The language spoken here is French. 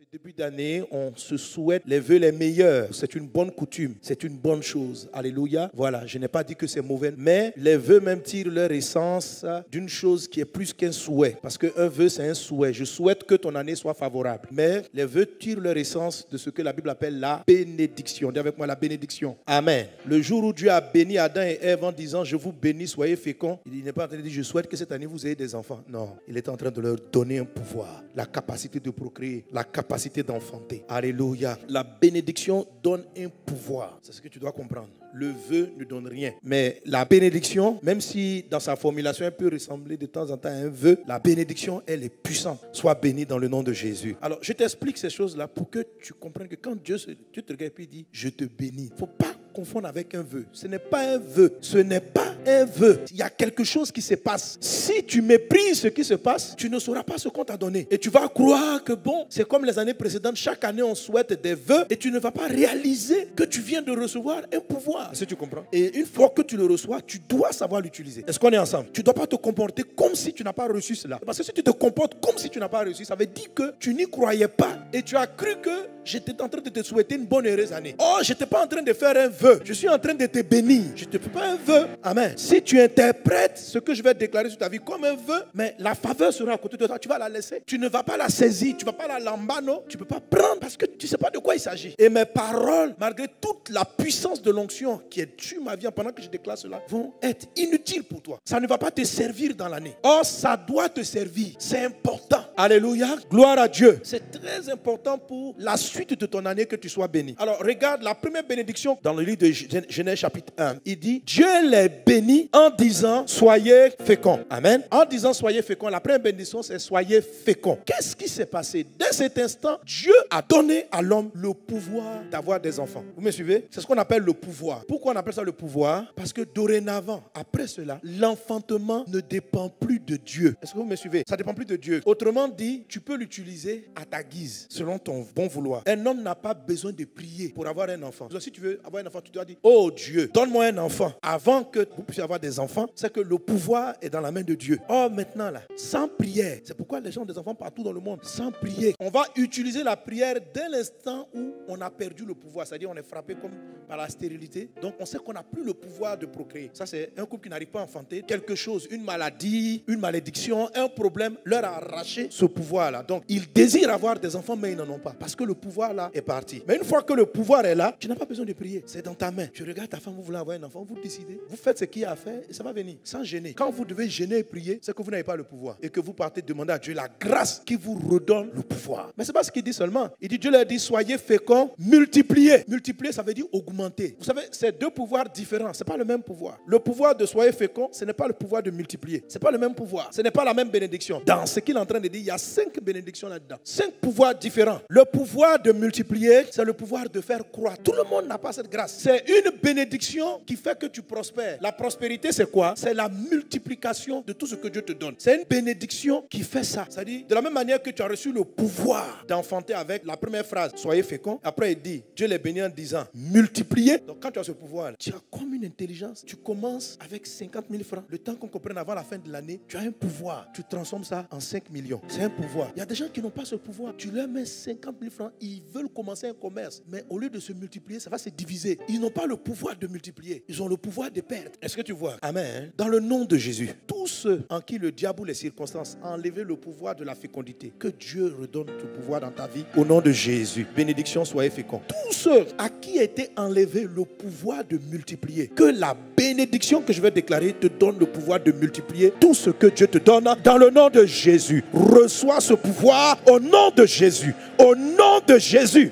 Début d'année, on se souhaite les vœux les meilleurs. C'est une bonne coutume, c'est une bonne chose. Alléluia. Voilà, je n'ai pas dit que c'est mauvais, mais les vœux même tirent leur essence d'une chose qui est plus qu'un souhait. Parce qu'un vœu, c'est un souhait. Je souhaite que ton année soit favorable. Mais les vœux tirent leur essence de ce que la Bible appelle la bénédiction. Dis avec moi la bénédiction. Amen. Le jour où Dieu a béni Adam et Ève en disant « Je vous bénis, soyez féconds », il n'est pas en train de dire « Je souhaite que cette année vous ayez des enfants ». Non, il est en train de leur donner un pouvoir, la capacité de procréer, la capacité d'enfanter. Alléluia. La bénédiction donne un pouvoir. C'est ce que tu dois comprendre. Le vœu ne donne rien. Mais la bénédiction, même si dans sa formulation elle peut ressembler de temps en temps à un vœu, la bénédiction, elle est puissante. Sois béni dans le nom de Jésus. Alors, je t'explique ces choses-là pour que tu comprennes que quand Dieu te regarde et dit « Je te bénis », il ne faut pas confondre avec un vœu. Ce n'est pas un vœu. Ce n'est pas un vœu. Il y a quelque chose qui se passe. Si tu méprises ce qui se passe, tu ne sauras pas ce qu'on t'a donné. Et tu vas croire que bon, c'est comme les années précédentes. Chaque année, on souhaite des vœux et tu ne vas pas réaliser que tu viens de recevoir un pouvoir. Est-ce que tu comprends? Et une fois que tu le reçois, tu dois savoir l'utiliser. Est-ce qu'on est ensemble? Tu ne dois pas te comporter comme si tu n'as pas reçu cela. Parce que si tu te comportes comme si tu n'as pas reçu, ça veut dire que tu n'y croyais pas et tu as cru que j'étais en train de te souhaiter une bonne et heureuse année. Oh, je n'étais pas en train de faire un vœu. Je suis en train de te bénir. Je ne te fais pas un vœu. Amen. Si tu interprètes ce que je vais déclarer sur ta vie comme un vœu, mais la faveur sera à côté de toi. Tu vas la laisser. Tu ne vas pas la saisir. Tu ne vas pas la lambano. Tu ne peux pas prendre parce que tu ne sais pas de quoi il s'agit. Et mes paroles, malgré toute la puissance de l'onction qui est sur ma vie pendant que je déclare cela, vont être inutiles pour toi. Ça ne va pas te servir dans l'année. Or, ça doit te servir. C'est important. Alléluia. Gloire à Dieu. C'est très important pour la suite de ton année que tu sois béni. Alors, regarde la première bénédiction dans le livre de Genèse chapitre 1. Il dit, Dieu les bénit en disant, soyez féconds. Amen. En disant, soyez féconds, la première bénédiction, c'est soyez féconds. Qu'est-ce qui s'est passé? Dès cet instant, Dieu a donné à l'homme le pouvoir d'avoir des enfants. Vous me suivez? C'est ce qu'on appelle le pouvoir. Pourquoi on appelle ça le pouvoir? Parce que dorénavant, après cela, l'enfantement ne dépend plus de Dieu. Est-ce que vous me suivez? Ça ne dépend plus de Dieu. Autrement dit, tu peux l'utiliser à ta guise, selon ton bon vouloir. Un homme n'a pas besoin de prier pour avoir un enfant. Si tu veux avoir un enfant, tu dois dire, oh Dieu, donne-moi un enfant. Avant que vous puissiez avoir des enfants, c'est que le pouvoir est dans la main de Dieu. Or maintenant là, sans prière, c'est pourquoi les gens ont des enfants partout dans le monde, sans prier. On va utiliser la prière dès l'instant où on a perdu le pouvoir, c'est-à-dire on est frappé comme par la stérilité. Donc on sait qu'on n'a plus le pouvoir de procréer. Ça c'est un couple qui n'arrive pas à enfanter. Quelque chose, une maladie, une malédiction, un problème leur a arraché ce pouvoir-là. Donc ils désirent avoir des enfants mais ils n'en ont pas parce que le pouvoir là est parti. Mais une fois que le pouvoir est là, tu n'as pas besoin de prier. C'est dans ta main. Tu regardes ta femme, vous voulez avoir un enfant, vous décidez, vous faites ce qu'il y a à faire et ça va venir sans gêner. Quand vous devez gêner et prier, c'est que vous n'avez pas le pouvoir et que vous partez demander à Dieu la grâce qui vous redonne le pouvoir. Mais c'est pas ce qu'il dit seulement. Il dit, Dieu leur dit, soyez féconds, multipliez. Multiplier, ça veut dire augmenter. Vous savez, c'est deux pouvoirs différents. C'est pas le même pouvoir. Le pouvoir de soyez féconds, ce n'est pas le pouvoir de multiplier. C'est pas le même pouvoir. Ce n'est pas la même bénédiction. Dans ce qu'il est en train de dire, il y a 5 bénédictions là-dedans. 5 pouvoirs différents. Le pouvoir de multiplier, c'est le pouvoir de faire croître. Tout le monde n'a pas cette grâce. C'est une bénédiction qui fait que tu prospères. La prospérité, c'est quoi? C'est la multiplication de tout ce que Dieu te donne. C'est une bénédiction qui fait ça. C'est-à-dire, de la même manière que tu as reçu le pouvoir d'enfanter avec la première phrase, soyez féconds. Après, il dit, Dieu les bénit en disant, multipliez. Donc, quand tu as ce pouvoir, tu as comme une intelligence. Tu commences avec 50 000 francs. Le temps qu'on comprenne avant la fin de l'année, tu as un pouvoir. Tu transformes ça en 5 millions. C'est un pouvoir. Il y a des gens qui n'ont pas ce pouvoir. Tu leur mets 50 000 francs, ils veulent commencer un commerce. Mais au lieu de se multiplier, ça va se diviser. Ils n'ont pas le pouvoir de multiplier. Ils ont le pouvoir de perdre. Est-ce que tu vois? Amen. Dans le nom de Jésus, tous ceux en qui le diable ou les circonstances ont enlevé le pouvoir de la fécondité, que Dieu redonne ce pouvoir dans ta vie au nom de Jésus. Bénédiction, soyez féconds. Tous ceux à qui a été enlevé le pouvoir de multiplier, que la bénédiction que je vais déclarer te donne le pouvoir de multiplier tout ce que Dieu te donne dans le nom de Jésus. Reçois ce pouvoir au nom de Jésus. Au nom de Jésus.